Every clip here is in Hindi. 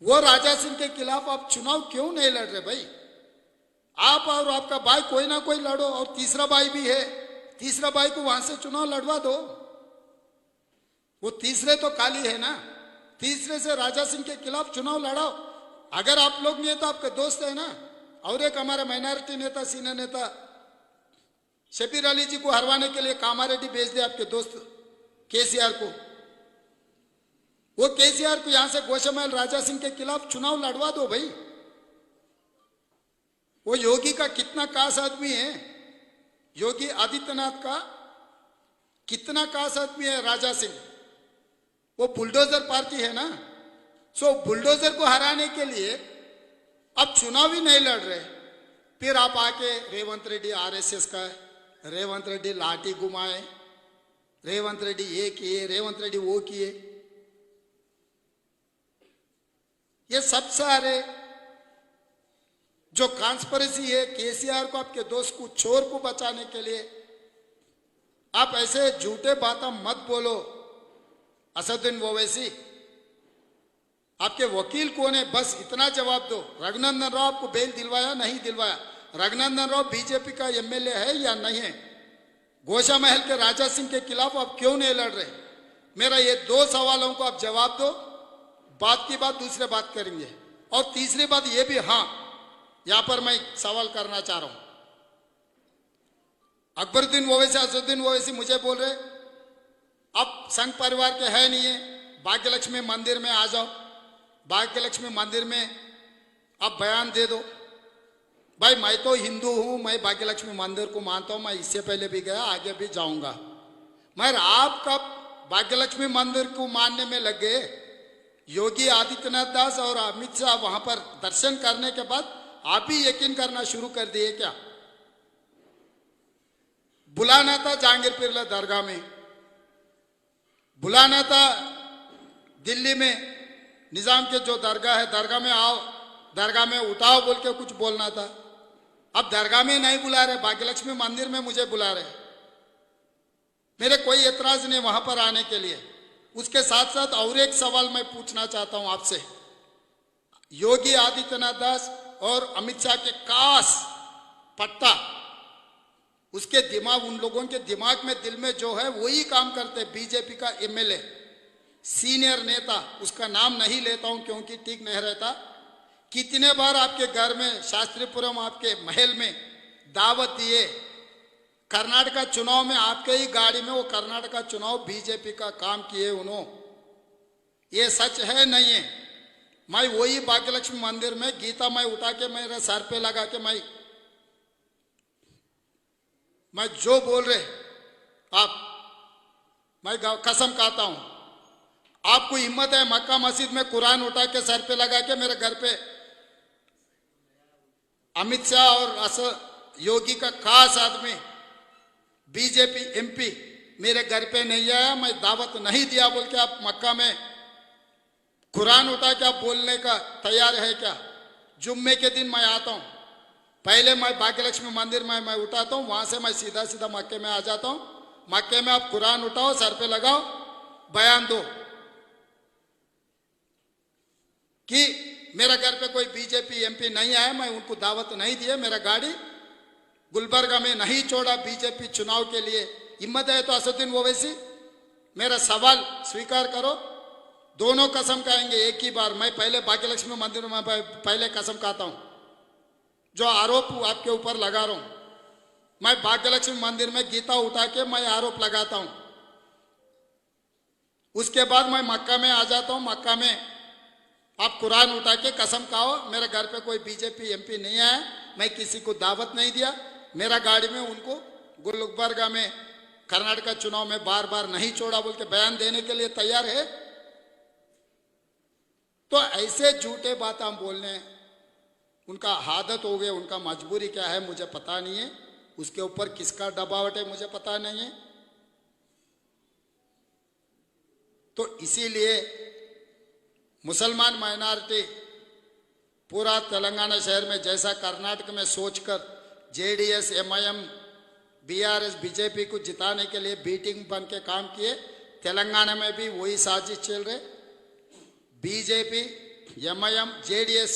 वो राजा सिंह के खिलाफ आप चुनाव क्यों नहीं लड़ रहे भाई? आप और आपका भाई कोई ना कोई लड़ो, और तीसरा भाई भी है, तीसरा भाई को वहां से चुनाव लड़वा दो। वो तीसरे तो काली है ना, तीसरे से राजा सिंह के खिलाफ चुनाव लड़ाओ। अगर आप लोग नहीं है तो आपके दोस्त है ना, और एक हमारा माइनॉरिटी नेता, सीनियर नेता शबीर अली जी को हरवाने के लिए कामारेड्डी भेज दे आपके दोस्त केसीआर को। वो केसीआर को यहां से गोशामहल राजा सिंह के खिलाफ चुनाव लड़वा दो भाई। वो योगी का कितना खास आदमी है, योगी आदित्यनाथ का कितना खास आदमी है राजा सिंह। वो बुलडोजर पार्टी है ना, सो बुलडोजर को हराने के लिए अब चुनाव ही नहीं लड़ रहे। फिर आप आके रेवंत रेड्डी आरएसएस का है, रेवंत रेड्डी लाठी घुमाए, रेवंत रेड्डी ये किए, रेवंत रेड्डी वो किए। ये सब सारे जो कॉन्स्पिरेसी है केसीआर को, आपके दोस्त को, चोर को बचाने के लिए आप ऐसे झूठे बातें मत बोलो। असदुद्दीन ओवैसी आपके वकील कौन है, बस इतना जवाब दो। रघुनंदन राव आपको बेल दिलवाया नहीं दिलवाया? रघुनंदन राव बीजेपी का एमएलए है या नहीं है? गोशामहल के राजा सिंह के खिलाफ आप क्यों नहीं लड़ रहे? मेरा ये दो सवालों को आप जवाब दो, बात की बात दूसरे बात करेंगे। और तीसरी बात ये भी, हाँ यहां पर मैं सवाल करना चाह रहा हूं। अकबरुद्दीन ओवैसी, असदुद्दीन ओवैसी मुझे बोल रहे अब संघ परिवार के है नहीं है, भाग्यलक्ष्मी मंदिर में आ जाओ, भाग्यलक्ष्मी मंदिर में अब बयान दे दो। भाई मैं तो हिंदू हूं, मैं भाग्यलक्ष्मी मंदिर को मानता हूं, मैं इससे पहले भी गया, आगे भी जाऊंगा। मगर आप कब भाग्यलक्ष्मी मंदिर को मानने में लग गए? योगी आदित्यनाथ दास और अमित शाह वहां पर दर्शन करने के बाद आप ही यकीन करना शुरू कर दिए क्या? बुलाना था जहांगीर पीरला दरगाह में, बुलाना था दिल्ली में निजाम के जो दरगाह है, दरगाह में आओ, दरगाह में उठाओ बोल के कुछ बोलना था। अब दरगाह में नहीं बुला रहे, भाग्यलक्ष्मी मंदिर में मुझे बुला रहे। मेरे कोई एतराज नहीं वहां पर आने के लिए। उसके साथ साथ और एक सवाल मैं पूछना चाहता हूं आपसे। योगी आदित्यनाथ दास और अमित शाह के कास पट्टा, उसके दिमाग, उन लोगों के दिमाग में, दिल में जो है वही काम करते। बीजेपी का एमएलए, सीनियर नेता, उसका नाम नहीं लेता हूं क्योंकि ठीक नहीं रहता, कितने बार आपके घर में, शास्त्रीपुरम आपके महल में दावत दिए। कर्नाटका चुनाव में आपके ही गाड़ी में वो कर्नाटका चुनाव बीजेपी का काम किए उन्होंने। ये सच है नहीं है? मैं वही भाग्यलक्ष्मी मंदिर में गीता मैं उठा के मेरे सर पे लगा के मैं जो बोल रहे आप, मैं कसम खाता हूं। आपको हिम्मत है मक्का मस्जिद में कुरान उठा के सर पे लगा के मेरे घर पे अमित शाह और योगी का खास आदमी बीजेपी एमपी मेरे घर पे नहीं आया, मैं दावत नहीं दिया बोल के आप मक्का में कुरान उठा के आप बोलने का तैयार है क्या? जुम्मे के दिन मैं आता हूं, पहले मैं भाग्यलक्ष्मी मंदिर में मैं उठाता हूं, वहां से मैं सीधा सीधा मक्के में आ जाता हूं। मक्के में आप कुरान उठाओ, सर पे लगाओ, बयान दो कि मेरा घर पे कोई बीजेपी एमपी नहीं आया, मैं उनको दावत नहीं दिया, मेरा गाड़ी गुलबर्गा में नहीं छोड़ा बीजेपी चुनाव के लिए। हिम्मत है तो असदुद्दीन ओवैसी मेरा सवाल स्वीकार करो। दोनों कसम खाएंगे एक ही बार। मैं पहले भाग्यलक्ष्मी मंदिर में पहले कसम खाता हूं, जो आरोप आपके ऊपर लगा रहा हूं, मैं भाग्यलक्ष्मी मंदिर में गीता उठा के मैं आरोप लगाता हूं। उसके बाद मैं मक्का में आ जाता हूं, मक्का में आप कुरान उठा के कसम खाओ, मेरे घर पे कोई बीजेपी एमपी नहीं आया, मैं किसी को दावत नहीं दिया, मेरा गाड़ी में उनको गुलबर्गा में कर्नाटका चुनाव में बार बार नहीं छोड़ा बोल के बयान देने के लिए तैयार है। तो ऐसे झूठे बात हम बोलने, उनका आदत हो गए, उनका मजबूरी क्या है मुझे पता नहीं है, उसके ऊपर किसका दबावट है मुझे पता नहीं है। तो इसीलिए मुसलमान माइनॉरिटी पूरा तेलंगाना शहर में जैसा कर्नाटक में सोचकर जेडीएस एमआईएम बीआरएस बीजेपी को जिताने के लिए बीटिंग बन के काम किए, तेलंगाना में भी वही साजिश चल रहे। BJP MIM JDS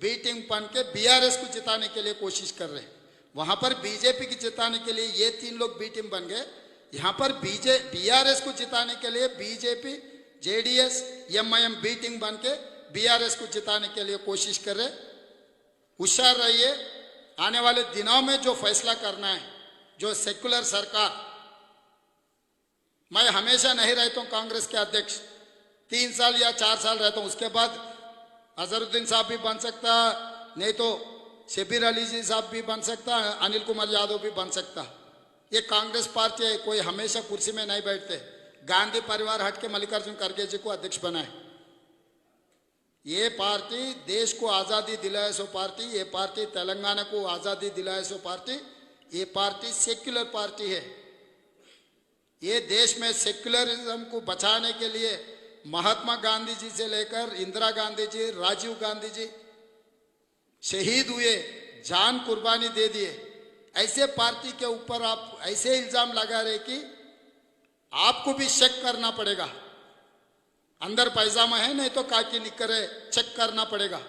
B team बन के बीआरएस को जिताने के लिए कोशिश कर रहे हैं। वहां पर बीजेपी की जिताने के लिए ये 3 लोग बी टीम बन गए। यहां पर बीआरएस को जिताने के लिए BJP JDS MIM B team बन के बीआरएस को जिताने के लिए कोशिश कर रहे। होशियार रहिए, आने वाले दिनों में जो फैसला करना है, जो सेक्युलर सरकार, मैं हमेशा नहीं रहता हूं कांग्रेस के अध्यक्ष, 3 साल या 4 साल रहता हूं, उसके बाद अजहरुद्दीन साहब भी बन सकता, नहीं तो शबीर अली जी साहब भी बन सकता, अनिल कुमार यादव भी बन सकता। ये कांग्रेस पार्टी है, कोई हमेशा कुर्सी में नहीं बैठते। गांधी परिवार हट के मल्लिकार्जुन खड़गे जी को अध्यक्ष बनाए। ये पार्टी देश को आज़ादी दिलाए सो पार्टी, ये पार्टी तेलंगाना को आज़ादी दिलाए सो पार्टी, ये पार्टी सेक्युलर पार्टी है। ये देश में सेक्युलरिज्म को बचाने के लिए महात्मा गांधी जी से लेकर इंदिरा गांधी जी, राजीव गांधी जी शहीद हुए, जान कुर्बानी दे दिए। ऐसे पार्टी के ऊपर आप ऐसे इल्जाम लगा रहे कि आपको भी चेक करना पड़ेगा। अंदर पैजामा है नहीं तो काकी निकर है, चेक करना पड़ेगा।